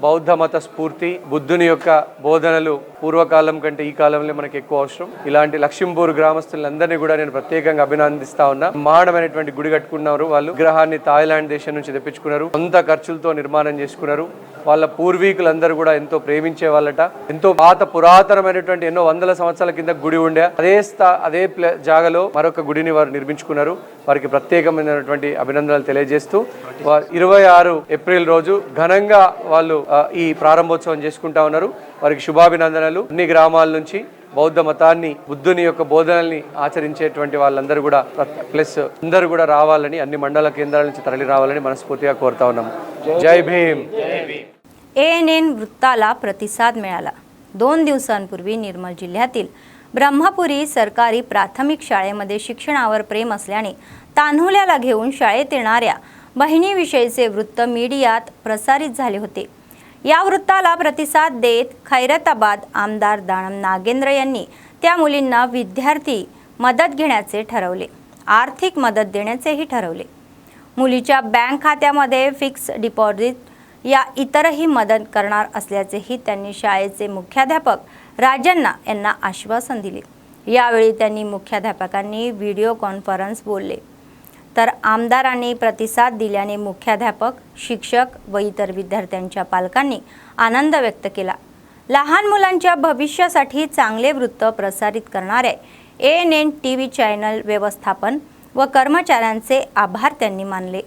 బౌద్ధ మత స్ఫూర్తి, బుద్ధుని యొక్క బోధనలు పూర్వకాలం కంటే ఈ కాలంలో మనకు ఎక్కువ అవసరం. ఇలాంటి లక్ష్మీపూర్ గ్రామస్తులందరినీ కూడా నేను ప్రత్యేకంగా అభినందిస్తా ఉన్నా. బ్రహ్మాండమైనటువంటి గుడి కట్టుకున్నారు. వాళ్ళు విగ్రహాన్ని థాయిలాండ్ దేశం నుంచి తెప్పించుకున్నారు. సొంత ఖర్చులతో నిర్మాణం చేసుకున్నారు. వాళ్ళ పూర్వీకులందరూ కూడా ఎంతో ప్రేమించే వాళ్ళట. ఎంతో పురాతనమైనటువంటి ఎన్నో వందల సంవత్సరాల కింద గుడి ఉండే అదే జాగాలో మరొక గుడిని వారు నిర్మించుకున్నారు. వారికి ప్రత్యేకమైనటువంటి అభినందనలు తెలియజేస్తూ 26 ఏప్రిల్ రోజు ఘనంగా వాళ్ళు ఈ ప్రారంభోత్సవం చేసుకుంటా ఉన్నారు. వారికి శుభాభినందనలు. అన్ని గ్రామాల నుంచి బౌద్ధ మతాన్ని, బుద్ధుని యొక్క బోధనల్ని ఆచరించేటువంటి వాళ్ళందరూ కూడా ప్లస్ అందరూ కూడా రావాలని, अన్ని మండల కేంద్రాల నుంచి తరలి రావాలని మనస్ఫూర్తిగా కోరుతా ఉన్నాము. జై భీమ్. ANN वृत्ताला प्रतिसाद मिळाला. 2 दिवसांपूर्वी निर्मल जिल्ह्यातील ब्रह्मपुरी सरकारी प्राथमिक शाळेमध्ये शिक्षणावर प्रेम असल्याने तान्हुल्याला घेऊन शाळेत येणाऱ्या बहिणीविषयीचे वृत्त मीडियात प्रसारित झाले होते. या वृत्ताला प्रतिसाद देत खैरताबाद आमदार दानम नागेंद्र यांनी त्या मुलींना विद्यार्थी मदत घेण्याचे ठरवले. आर्थिक मदत देण्याचेही ठरवले. मुलीच्या बँक खात्यामध्ये फिक्स डिपॉझिट या इतरही मदत करणार असल्याचेही त्यांनी शाळेचे मुख्याध्यापक राजन्ना यांना आश्वासन दिले. यावेळी त्यांनी मुख्याध्यापकांनी व्हिडिओ कॉन्फरन्स बोलले. तर आमदारांनी प्रतिसाद दिल्याने मुख्याध्यापक, शिक्षक व इतर विद्यार्थ्यांच्या पालकांनी आनंद व्यक्त केला. लहान मुलांच्या भविष्यासाठी चांगले वृत्त प्रसारित करणारे ANN TV चॅनल व्यवस्थापन व कर्मचाऱ्यांचे आभार त्यांनी मानले.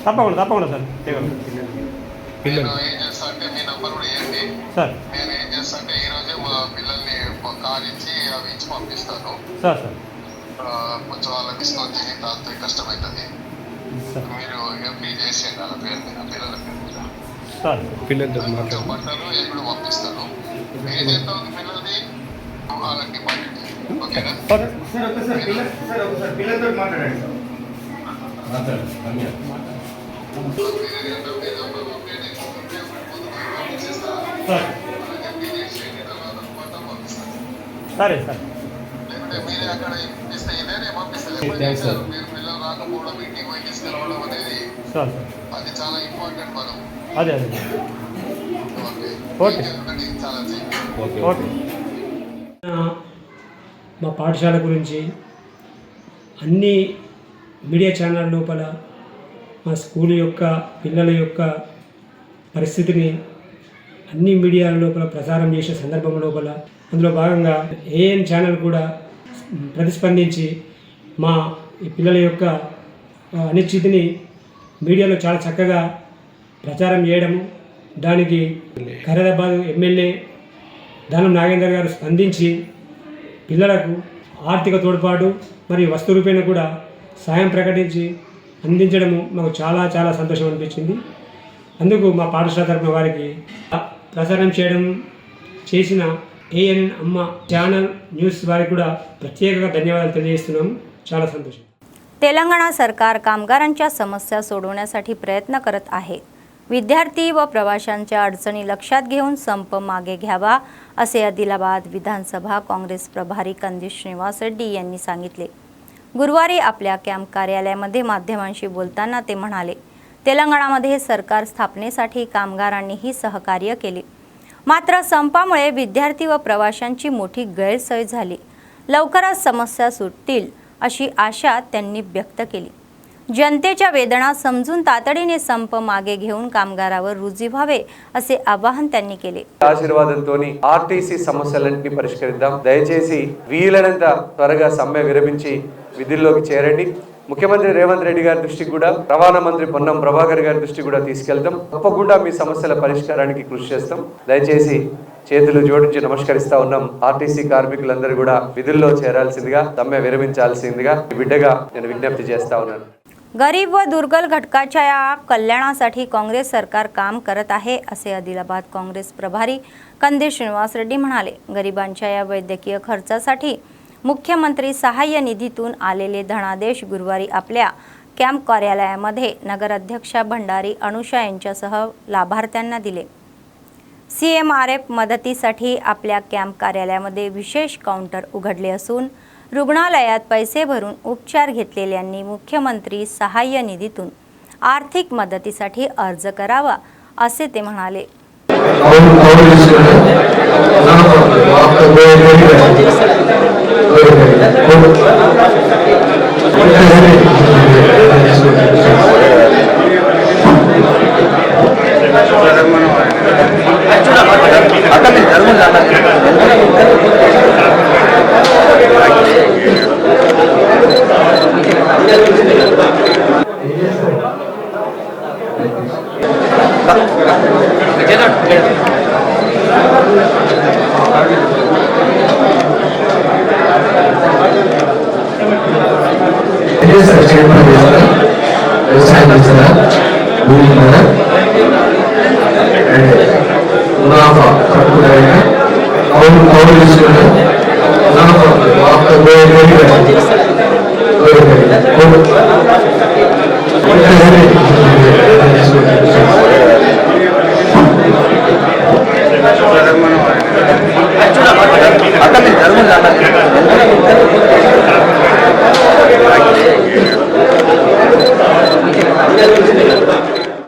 తప్పకుండా తప్పకుండా సార్ నేను ఏం చేస్తా అంటే మీ నంబర్ కూడా ఇవ్వండి సార్. నేను ఏం చేస్తా అంటే ఈరోజే మా పిల్లల్ని కార్ ఇచ్చి అవి ఇచ్చి పంపిస్తాను సార్. కొంచెం వాళ్ళకి డిస్కౌంట్ చేసి దాంతో కష్టమవుతుంది. మీరు ఎంపీ చేసేయండి వాళ్ళ పేరు మీద, పిల్లల పేరు మీద కొంచెం బట్టలు ఎప్పుడు పంపిస్తాను. మీరు ఎంత ఉంది పిల్లలది వాళ్ళకి డిపాజిట్ ఓకేనా? పిల్లలతో మాట్లాడండి. సరే సార్. లేకుంటే మీరే అక్కడ ఇస్తే ఇదే పంపిస్తారు. మీరు పిల్లలు రాకపోవడం, ఇంటికి పోయి తీసుకురావడం అనేది అది చాలా ఇంపార్టెంట్ మనం. అదే ఓకే చాలా ఓకే. మా పాఠశాల గురించి అన్ని మీడియా ఛానల్ లోపల మా స్కూల్ యొక్క పిల్లల యొక్క పరిస్థితిని అన్ని మీడియా లోపల ప్రసారం చేసే సందర్భం లోపల అందులో భాగంగా ఏఎన్ ఛానల్ కూడా ప్రతిస్పందించి మా ఈ పిల్లల యొక్క అనిశ్చితిని మీడియాలో చాలా చక్కగా ప్రచారం చేయడము, దానికి ఖైరదాబాద్ ఎమ్మెల్యే దానం నాగేందర్ గారు స్పందించి పిల్లలకు ఆర్థిక తోడ్పాటు మరియు వస్తు రూపేణ కూడా సాయం ప్రకటించి అందించడము మాకు చాలా చాలా సంతోషం అనిపించింది. అందుకు మా పాఠశాల తరపున వారికి ప్రసారం చేయడం చేసిన ఏఎన్ అమ్మ ఛానల్ न्यूज़ वारी కూడా ప్రత్యేకంగా ధన్యవాదాలు తెలియజేస్తున్నాము. చాలా సంతోషం. तेलंगणा सरकार कामगारांच्या समस्या सोडवण्यासाठी प्रयत्न करत आहे. विद्यार्थी व प्रवाशांच्या अडचणी लक्षात घेऊन संप मागे घ्यावा असे आदिलाबाद विधानसभा काँग्रेस प्रभारी कंदेश श्रीनिवास रेड्डी यांनी सांगितले. गुरुवारी आपल्या कॅम्प कार्यालयामध्ये माध्यमांशी बोलताना ते म्हणाले, तेलंगणामध्ये सरकार स्थापनेसाठी कामगारांनीही सहकार्य केले. मात्र संपामुळे विद्यार्थी व प्रवाशांची मोठी गैरसोय झाली. लवकरच समस्या सुटतील अशी आशा त्यांनी व्यक्त केली. जनतेच्या वेदना समजून तातडीने संप मागे घेऊन कामगारावर रुजू व्हावे असे आवाहन त्यांनी केले. ఆశీర్వాదంతోని ఆర్టీసీ సమస్యలన్నింటినీ పరిష్కరిద్దాం. దయచేసి వీలైనంత త్వరగా సమ్మె విరమించి విధుల్లోకి చేరండి. ముఖ్యమంత్రి రేవంత్ రెడ్డి గారి దృష్టికి కూడా, రవాణా మంత్రి పొన్నం ప్రభాకర్ గారి దృష్టికి కూడా తీసుకెళ్తాం. తప్పకుండా మీ సమస్యల పరిష్కారానికి కృషి చేస్తాం. దయచేసి చేతులు జోడించి నమస్కరిస్తా ఉన్నాం. ఆర్టీసీ కార్మికులందరూ కూడా విధుల్లో చేరాల్సిందిగా, సమ్మె విరమించాల్సిందిగా బిడ్డగా నేను విజ్ఞప్తి చేస్తా ఉన్నాను. गरीब व दुर्बल घटकाच्या या कल्याणासाठी काँग्रेस सरकार काम करत आहे असे आदिलाबाद काँग्रेस प्रभारी कंदेश श्रीनिवास रेड्डी म्हणाले. गरिबांच्या या वैद्यकीय खर्चासाठी मुख्यमंत्री सहाय्य निधीतून आलेले धनादेश गुरुवारी आपल्या कॅम्प कार्यालयामध्ये नगराध्यक्षा भंडारी अनुषा यांच्यासह लाभार्थ्यांना दिले. CMRF मदतीसाठी आपल्या कॅम्प कार्यालयामध्ये विशेष काउंटर उघडले असून रुग्णालयात पैसे भरून उपचार घेतलेल्यांनी मुख्यमंत्री सहाय्य निधीतून आर्थिक मदतीसाठी अर्ज करावा असे ते म्हणाले.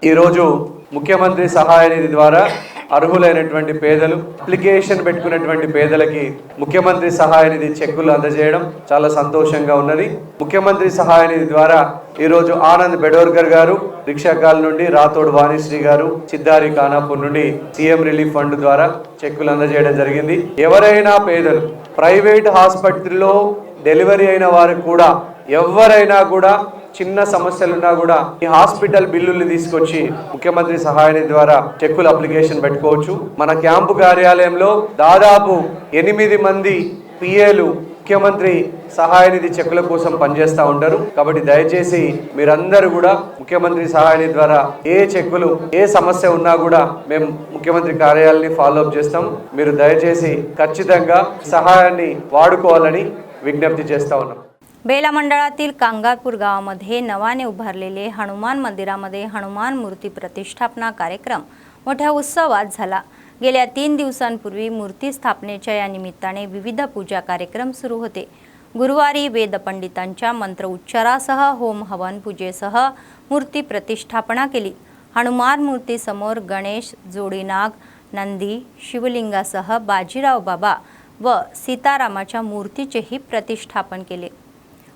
ఈరోజు ముఖ్యమంత్రి సహాయ నిధి ద్వారా అర్హులైనటువంటి పేదలు, అప్లికేషన్ పెట్టుకున్నటువంటి పేదలకి ముఖ్యమంత్రి సహాయ నిధి చెక్కులు అందజేయడం చాలా సంతోషంగా ఉన్నది. ముఖ్యమంత్రి సహాయ నిధి ద్వారా ఈరోజు ఆనంద్ బెడోర్కర్ గారు రిక్షాకాల్ నుండి, రాథోడ్ వాణిశ్రీ గారు చిద్దారి ఖానాపూర్ నుండి సీఎం రిలీఫ్ ఫండ్ ద్వారా చెక్కులు అందజేయడం జరిగింది. ఎవరైనా పేదలు ప్రైవేట్ హాస్పిటల్లో డెలివరీ అయిన వారికి కూడా, ఎవరైనా కూడా చిన్న సమస్యలున్నా కూడా ఈ హాస్పిటల్ బిల్లుల్ని తీసుకొచ్చి ముఖ్యమంత్రి సహాయ నిధి ద్వారా చెక్కులు అప్లికేషన్ పెట్టుకోవచ్చు. మన క్యాంపు కార్యాలయంలో దాదాపు 8 మంది పిఏలు ముఖ్యమంత్రి సహాయ నిధి చెక్కుల కోసం పనిచేస్తూ ఉంటారు. కాబట్టి దయచేసి మీరందరూ కూడా ముఖ్యమంత్రి సహాయ నిధి ద్వారా ఏ చెక్కులు, ఏ సమస్య ఉన్నా కూడా మేము ముఖ్యమంత్రి కార్యాలయాన్ని ఫాలోఅప్ చేస్తాం. మీరు దయచేసి ఖచ్చితంగా సహాయాన్ని వాడుకోవాలని विज्ञप्ति చేస్తా ఉన్నాం. बेला मंडळातील कांगारपूर गावामध्ये नवाने उभारलेले हनुमान मंदिरामध्ये हनुमान मूर्ती प्रतिष्ठापना कार्यक्रम मोठ्या उत्सवात झाला. गेल्या 3 दिवसांपूर्वी मूर्ती स्थापनेच्या या निमित्ताने विविध पूजा कार्यक्रम सुरू होते. गुरुवारी वेदपंडितांच्या मंत्र उच्चारासह होम हवन पूजेसह मूर्ती प्रतिष्ठापना केली. हनुमान मूर्तीसमोर गणेश, जोडीनाग, नंदी, शिवलिंगासह बाजीराव बाबा व सीतारामाच्या मूर्तीचेही प्रतिष्ठापन केले.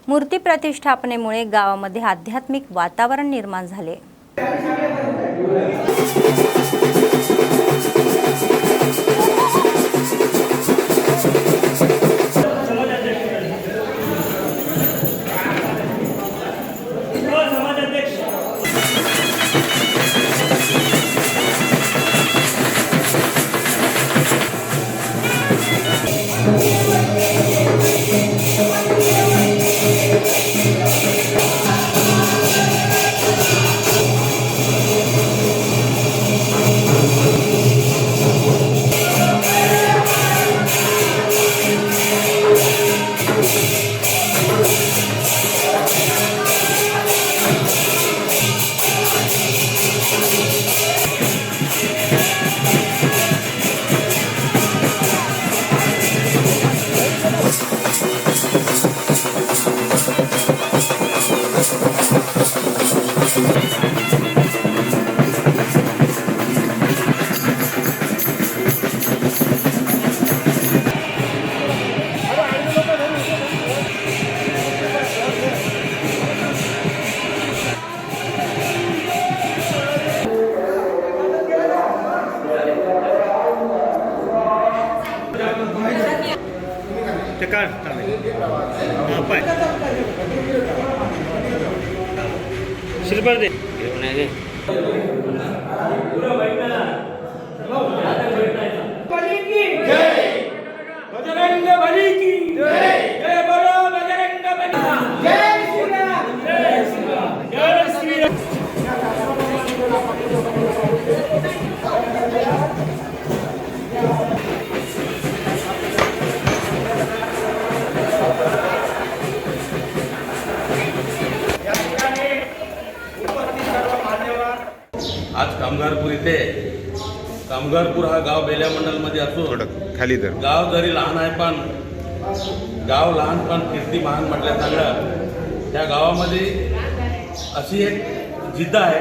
मूर्ती प्रतिष्ठापनेमुळे गावामध्ये आध्यात्मिक वातावरण निर्माण झाले. आज कामगारपूर इथे कामगारपूर हा गाव बेल्या मंडलमध्ये असून खाली गाव जरी लहान आहे पण गाव लहान पण कीर्ती महान म्हटल्या सगळं. त्या गावामध्ये अशी एक जिद्द आहे.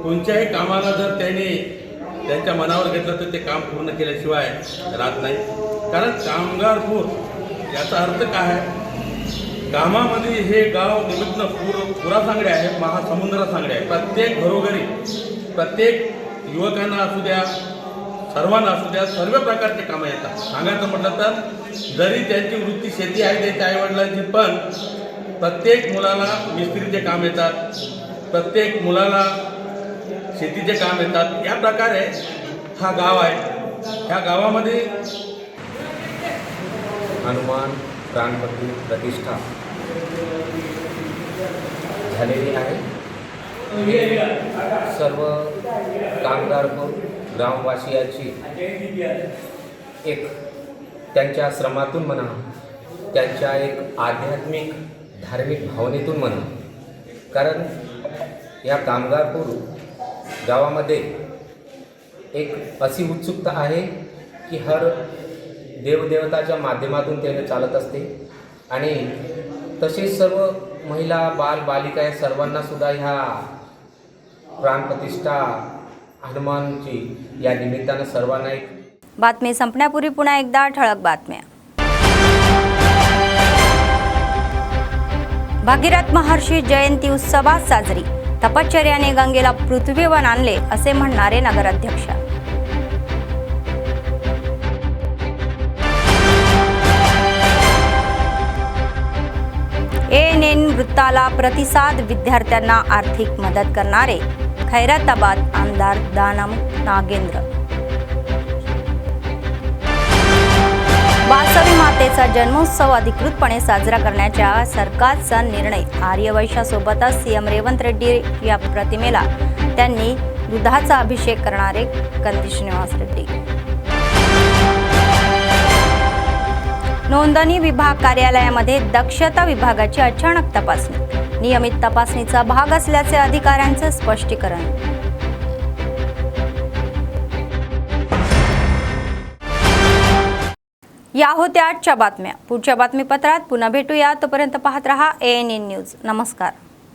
कोणत्याही कामाला जर त्यांनी त्यांच्या मनावर घेतलं तर ते काम पूर्ण केल्याशिवाय राहत नाही. कारण कामगारपूर याचा अर्थ काय आहे? कामामध्ये हे गाव निमित्त पुरासांगडे आहे, महासमुद्रासांगडे आहे. प्रत्येक घरोघरी प्रत्येक युवकांना असू द्या, सर्वांना असू द्या, सर्व प्रकारचे कामं येतात. सांगायचं म्हटलं तर जरी त्यांची वृत्ती शेती आहे त्यांच्या आईवडिलांची, पण प्रत्येक मुलाला मिस्त्रीचे काम येतात, प्रत्येक मुलाला शेतीचे काम येतात. या प्रकारे हा गाव आहे. ह्या गावामध्ये हनुमान प्राणपती प्रतिष्ठा झालेली आहे. सर्व कामगारपूर ग्रामवासियांची एक त्यांच्या श्रमातून म्हणा, त्यांच्या एक आध्यात्मिक धार्मिक भावनेतून म्हणा. कारण या कामगारपूर गावामध्ये एक अशी उत्सुकता आहे की हर देवदेवताच्या माध्यमातून ते चालत असते. आणि तसेच सर्व महिला बाल बालिका या सर्वांना सुद्धा ह्या प्राणप्रतिष्ठा हनुमानची या निमित्तानं सर्वांना एक. बातमी संपण्यापूर्वी पुन्हा एकदा ठळक बातम्या. भागीरथ महर्षी जयंती उत्सवात साजरी. तपश्चर्याने गंगेला पृथ्वीवर आणले असे म्हणणारे नगराध्यक्ष. ANN वृत्ताला प्रतिसाद. विद्यार्थ्यांना आर्थिक मदत करणारे खैरताबाद आमदार दानम नागेंद्र. वासवी मातेचा जन्मोत्सव अधिकृतपणे साजरा करण्याच्या सरकारचा निर्णय. आर्यवैश्यासोबतच सीएम रेवंत रेड्डी या प्रतिमेला त्यांनी दुधाचा अभिषेक करणारे कंदी श्रीनिवास रेड्डी. नोंदणी विभाग कार्यालयामध्ये दक्षता विभागाची अचानक तपासणी. नियमित तपासणीचा भाग असल्याचे अधिकाऱ्यांचे स्पष्टीकरण. या होत्या आजच्या बातम्या. पुढच्या बातमीपत्रात पुन्हा भेटूया. तोपर्यंत पाहत रहा ANN न्यूज. नमस्कार.